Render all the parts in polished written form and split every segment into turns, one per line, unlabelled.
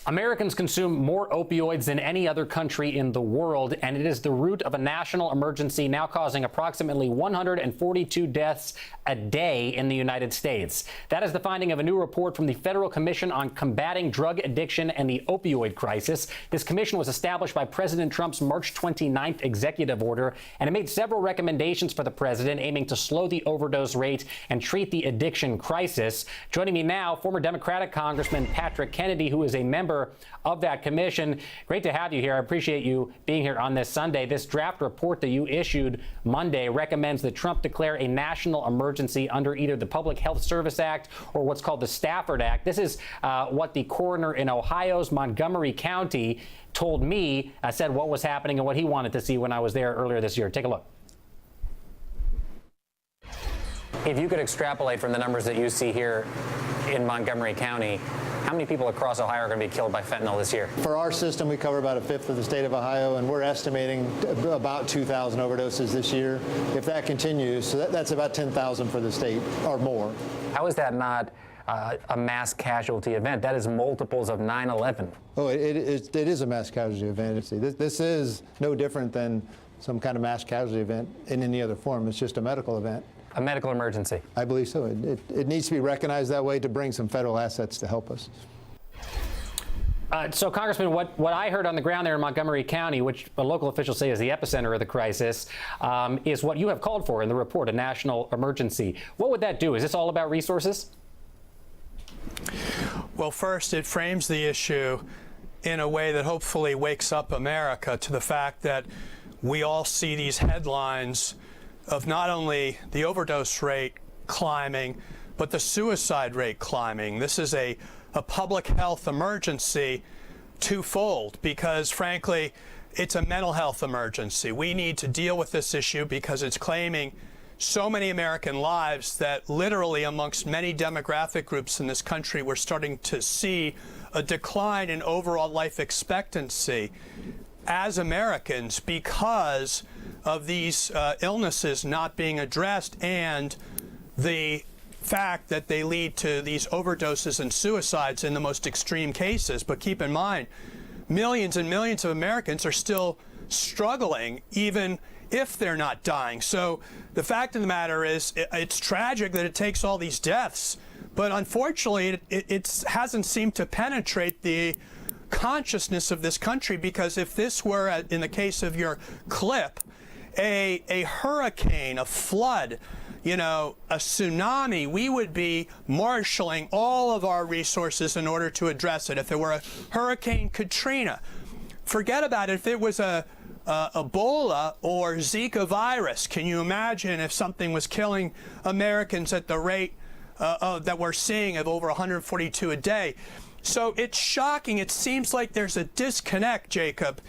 Americans consume more opioids than any other country in the world, and it is the root of a national emergency now causing approximately 142 deaths a day in the United States. That is the finding of a new report from the Federal Commission on Combating Drug Addiction and the Opioid Crisis. This commission was established by President Trump's March 29th executive order, and it made several recommendations for the president aiming to slow the overdose rate and treat the addiction crisis. Joining me now, former Democratic Congressman Patrick Kennedy, who is a member of that commission. Great to have you here. I appreciate you being here on this Sunday. This draft report that you issued Monday recommends that Trump declare a national emergency under either the Public Health Service Act or what's called the Stafford Act. This is what the coroner in Ohio's Montgomery County told me, said what was happening and what he wanted to see when I was there earlier this year. Take a look. If you could extrapolate from the numbers that you see here in Montgomery County, how many people across Ohio are going to be killed by fentanyl this year?
For our system, we cover about a fifth of the state of Ohio, and we're estimating about 2,000 overdoses this year. If that continues, so that's about 10,000 for the state or more.
How is that not a mass casualty event? That is multiples of 9/11.
Oh, it is a mass casualty event. This is no different than some kind of mass casualty event in any other form. It's just a medical event.
A medical emergency.
I believe so. It needs to be recognized that way to bring some federal assets to help us.
So, Congressman, what I heard on the ground there in Montgomery County, which local officials say is the epicenter of the crisis, is what you have called for in the report, a national emergency. What would that do? Is this all about resources?
Well, first, it frames the issue in a way that hopefully wakes up America to the fact that we all see these headlines of not only the overdose rate climbing, but the suicide rate climbing. This is a public health emergency twofold because, frankly, it's a mental health emergency. We need to deal with this issue because it's claiming so many American lives that literally amongst many demographic groups in this country, we're starting to see a decline in overall life expectancy as Americans because of these illnesses not being addressed and the fact that they lead to these overdoses and suicides in the most extreme cases. But keep in mind, millions and millions of Americans are still struggling, even if they're not dying. So the fact of the matter is, it's tragic that it takes all these deaths, but unfortunately, it hasn't seemed to penetrate the consciousness of this country, because if this were, in the case of your clip, a hurricane, a flood, a tsunami, we would be marshaling all of our resources in order to address it. If it were a Hurricane Katrina, forget about it. If it was a Ebola or Zika virus, can you imagine if something was killing Americans at the rate that we're seeing of over 142 a day? So it's shocking. It seems like there's a disconnect, Jacob,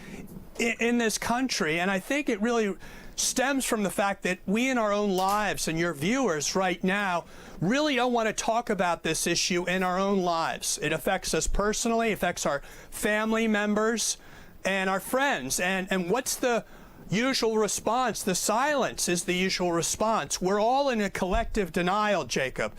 in this country, and I think it really stems from the fact that we in our own lives and your viewers right now really don't want to talk about this issue in our own lives. It affects us personally, affects our family members and our friends. And what's the usual response? The silence is the usual response. We're all in a collective denial, Jacob.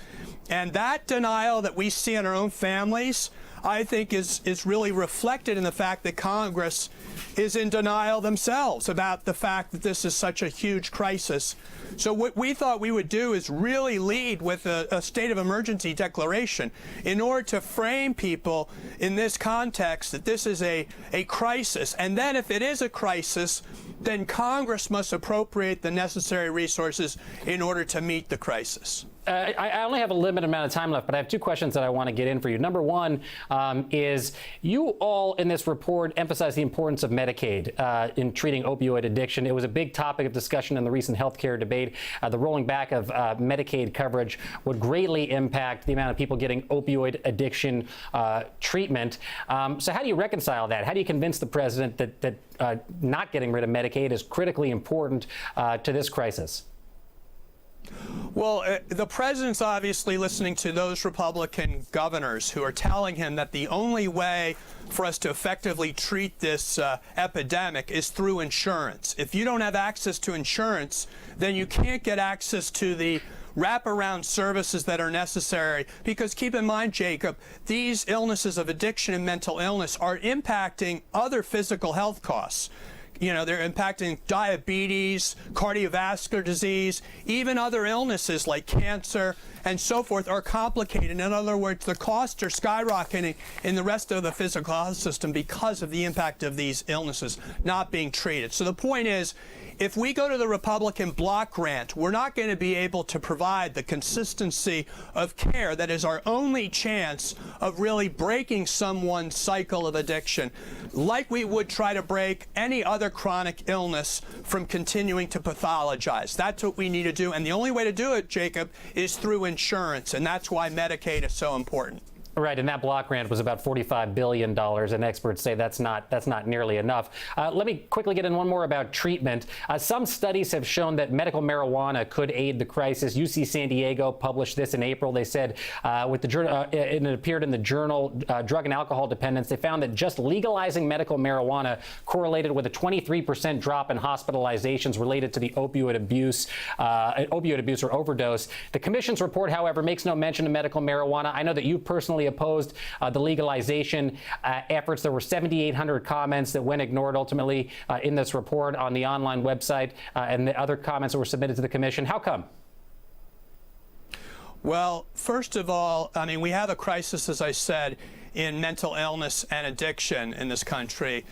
And that denial that we see in our own families, I think is really reflected in the fact that Congress is in denial themselves about the fact that this is such a huge crisis. So what we thought we would do is really lead with a state of emergency declaration in order to frame people in this context that this is a crisis. And then if it is a crisis, then Congress must appropriate the necessary resources in order to meet the crisis.
I only have a limited amount of time left, but I have two questions that I want to get in for you. Number one is you all in this report emphasize the importance of Medicaid in treating opioid addiction. It was a big topic of discussion in the recent health care debate. The rolling back of Medicaid coverage would greatly impact the amount of people getting opioid addiction treatment. So how do you reconcile that? How do you convince the president that not getting rid of Medicaid is critically important to this crisis?
Well, the president's obviously listening to those Republican governors who are telling him that the only way for us to effectively treat this epidemic is through insurance. If you don't have access to insurance, then you can't get access to the wraparound services that are necessary. Because keep in mind, Jacob, these illnesses of addiction and mental illness are impacting other physical health costs. You know, they're impacting diabetes, cardiovascular disease, even other illnesses like cancer and so forth are complicated. In other words, the costs are skyrocketing in the rest of the physical health system because of the impact of these illnesses not being treated. So the point is, if we go to the Republican block grant, we're not going to be able to provide the consistency of care that is our only chance of really breaking someone's cycle of addiction, like we would try to break any other chronic illness from continuing to pathologize. That's what we need to do. And the only way to do it, Jacob, is through insurance. And that's why Medicaid is so important.
Right, and that block grant was about $45 billion, and experts say that's not nearly enough. Let me quickly get in one more about treatment. Some studies have shown that medical marijuana could aid the crisis. UC San Diego published this in April. They said it appeared in the journal Drug and Alcohol Dependence. They found that just legalizing medical marijuana correlated with a 23% drop in hospitalizations related to the opioid abuse or overdose. The commission's report, however, makes no mention of medical marijuana. I know that you personally opposed the legalization efforts. There were 7,800 comments that went ignored ultimately in this report on the online website and the other comments that were submitted to the commission. How come?
Well, first of all, I mean, we have a crisis, as I said, in mental illness and addiction in this country.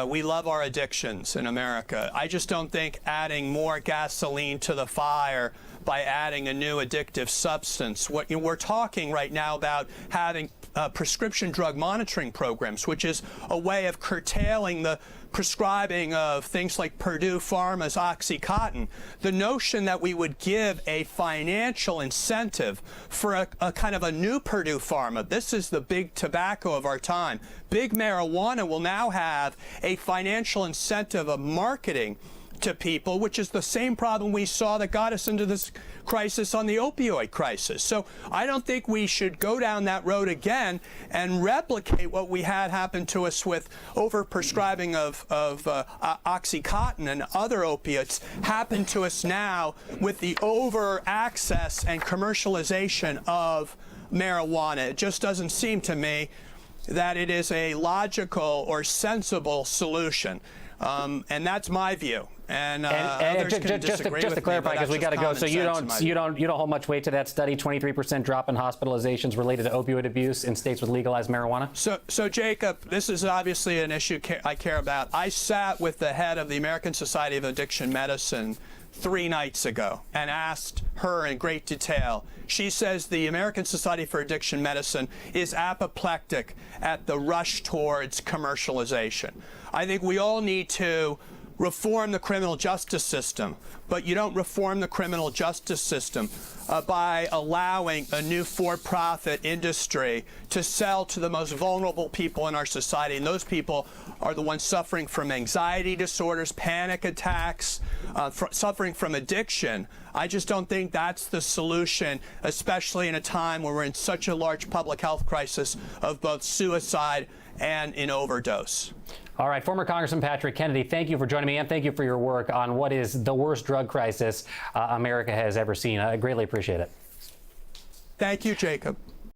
We love our addictions in America. I just don't think adding more gasoline to the fire by adding a new addictive substance. We're talking right now about having prescription drug monitoring programs, which is a way of curtailing the prescribing of things like Purdue Pharma's OxyContin. The notion that we would give a financial incentive for a kind of a new Purdue Pharma, this is the big tobacco of our time. Big marijuana will now have a financial incentive of marketing to people, which is the same problem we saw that got us into this crisis on the opioid crisis. So I don't think we should go down that road again and replicate what we had happen to us with overprescribing of OxyContin and other opiates happen to us now with the over access and commercialization of marijuana. It just doesn't seem to me that it is a logical or sensible solution. And that's my view. And
just to clarify, because we got to go. So you don't hold much weight to that study. 23% drop in hospitalizations related to opioid abuse in states with legalized marijuana.
So Jacob, this is obviously an issue I care about. I sat with the head of the American Society of Addiction Medicine 3 nights ago and asked her in great detail. She says the American Society for Addiction Medicine is apoplectic at the rush towards commercialization. I think we all need to reform the criminal justice system, but you don't reform the criminal justice system by allowing a new for-profit industry to sell to the most vulnerable people in our society. And those people are the ones suffering from anxiety disorders, panic attacks, suffering from addiction. I just don't think that's the solution, especially in a time where we're in such a large public health crisis of both suicide and in overdose.
All right, former Congressman Patrick Kennedy, thank you for joining me, and thank you for your work on what is the worst drug crisis America has ever seen. I greatly appreciate it.
Thank you, Jacob.